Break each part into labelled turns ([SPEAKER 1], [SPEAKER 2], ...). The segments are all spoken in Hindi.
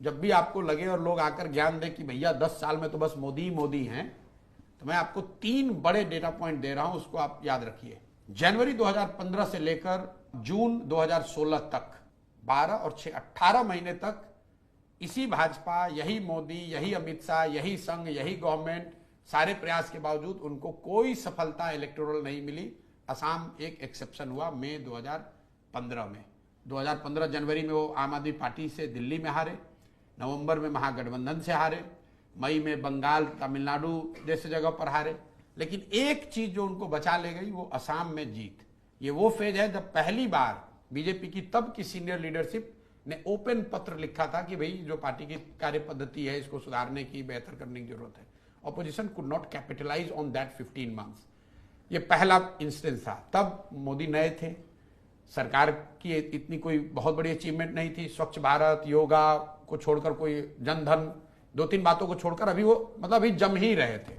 [SPEAKER 1] जब भी आपको लगे और लोग आकर ज्ञान दे कि भैया 10 साल में तो बस मोदी ही मोदी हैं, तो मैं आपको 3 बड़े डेटा पॉइंट दे रहा हूं, उसको आप याद रखिए। जनवरी 2015 से लेकर जून 2016 तक 12 और 6 18 महीने तक इसी भाजपा, यही मोदी, यही अमित शाह, यही संघ, यही गवर्नमेंट, सारे प्रयास के बावजूद उनको कोई सफलता इलेक्टोरल नहीं मिली। असम एक एक्सेप्शन हुआ मई 2015 में। 2015 जनवरी में वो आम आदमी पार्टी से दिल्ली में हारे, नवंबर में महागठबंधन से हारे, मई में बंगाल, तमिलनाडु जैसे जगह पर हारे। लेकिन एक चीज जो उनको बचा ले गई वो असम में जीत। ये वो फेज है जब पहली बार बीजेपी की तब की सीनियर लीडरशिप ने ओपन पत्र लिखा था कि भाई जो पार्टी की कार्य पद्धति है इसको सुधारने की, बेहतर करने की जरूरत है। Opposition could not capitalise on that 15 months. ये पहला इंस्टेंस था। तब मोदी नए थे, सरकार की इतनी कोई बहुत बड़ी अचीवमेंट नहीं थी। स्वच्छ भारत, योगा को छोड़कर, कोई जनधन, 2-3 बातों को छोड़कर अभी वो मतलब अभी जम ही रहे थे।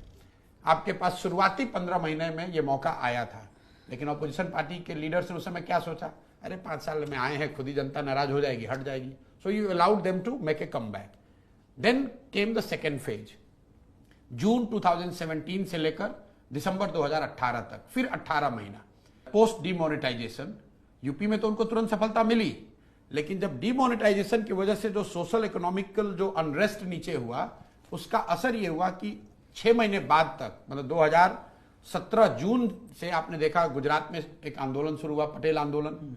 [SPEAKER 1] आपके पास शुरुआती 15 महीने में ये मौका आया था, लेकिन ऑपोजिशन पार्टी के लीडर्स ने उस समय क्या सोचा, अरे 5 साल में आए हैं, खुद ही जनता नाराज हो जाएगी, हट जाएगी। So you allowed them to make a come back. Then came the second phase, जून 2017 से लेकर दिसंबर 2018 तक, फिर 18 महीना पोस्ट डीमोनेटाइजेशन। यूपी में तो उनको तुरंत सफलता मिली, लेकिन जब डीमोनेटाइजेशन की वजह से जो सोशल इकोनॉमिकल जो अनरेस्ट नीचे हुआ, उसका असर ये हुआ कि 6 महीने बाद तक, मतलब 2017 जून से आपने देखा गुजरात में एक आंदोलन शुरू हुआ, पटेल आंदोलन।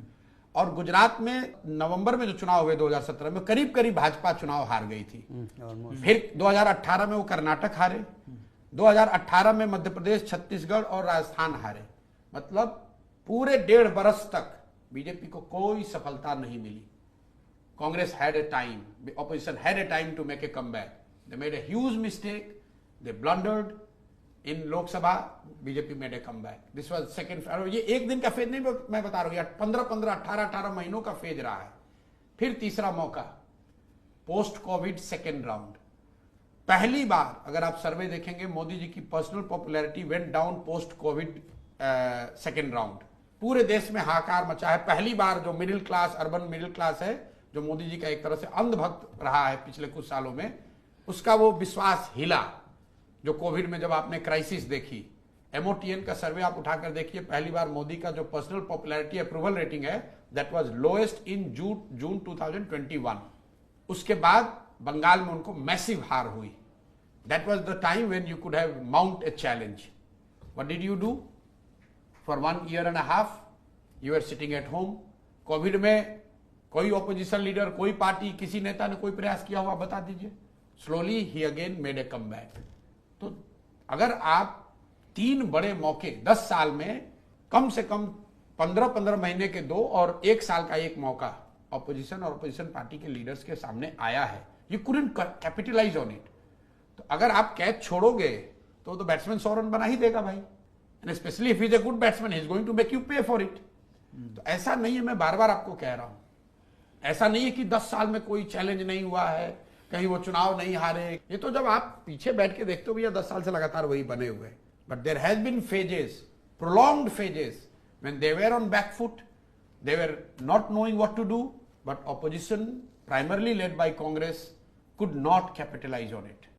[SPEAKER 1] और गुजरात में नवंबर में जो चुनाव हुए 2017 में, करीब करीब भाजपा चुनाव हार गई थी। फिर 2018 में वो कर्नाटक हारे, 2018 में मध्य प्रदेश, छत्तीसगढ़ और राजस्थान हारे। मतलब पूरे 1.5 बरस तक बीजेपी को कोई सफलता नहीं मिली। Congress had a time, opposition had a time to make a comeback. They made a huge mistake, they blundered in Lok Sabha, BJP made a comeback. This was second. और ये एक दिन का फेज नहीं मैं बता रहा हूं, 15-15, 18-18 महीनों का फेज रहा है। फिर तीसरा मौका, पोस्ट कोविड सेकेंड राउंड। पहली बार अगर आप सर्वे देखेंगे, मोदी जी की personal popularity went down post Covid second round. पूरे देश में हाहाकार मचा है। पहली बार जो middle class, urban middle class है, जो मोदी जी का एक तरह से अंधभक्त रहा है पिछले कुछ सालों में, उसका वो विश्वास हिला। जो कोविड में जब आपने क्राइसिस देखी, MOTN का सर्वे आप उठाकर देखिए, पहली बार मोदी का जो पर्सनल पॉपुलैरिटी अप्रूवल रेटिंग है, that was lowest in June 2021। उसके बाद बंगाल में उनको मैसिव हार हुई। That was the time when you could have mount a challenge. What did you do? For 1.5 years you are sitting at home. Covid में कोई ऑपोजिशन लीडर, कोई पार्टी, किसी नेता ने कोई प्रयास किया हुआ बता दीजिए। Slowly he again made a comeback. तो अगर आप 3 बड़े मौके 10 साल में, कम से कम 15-15 महीने के 2 और 1 साल का 1 मौका ऑपोजिशन और ऑपोजिशन पार्टी के लीडर्स के सामने आया है, you couldn't capitalise on it. तो अगर आप कैच छोड़ोगे तो बैट्समैन 100 रन बना ही देगा भाई। And specially if is a good batsman, he is going to make you pay for it. तो ऐसा नहीं है, मैं बार बार आपको कह रहा हूं, ऐसा नहीं है कि 10 साल में कोई चैलेंज नहीं हुआ है, कहीं वो चुनाव नहीं हारे। ये तो जब आप पीछे बैठ के देखते हो भैया 10 साल से लगातार वही बने हुए। But there has been phases, prolonged phases, when they were on back foot, they were not knowing what to do, but opposition primarily led by Congress could not capitalise on it.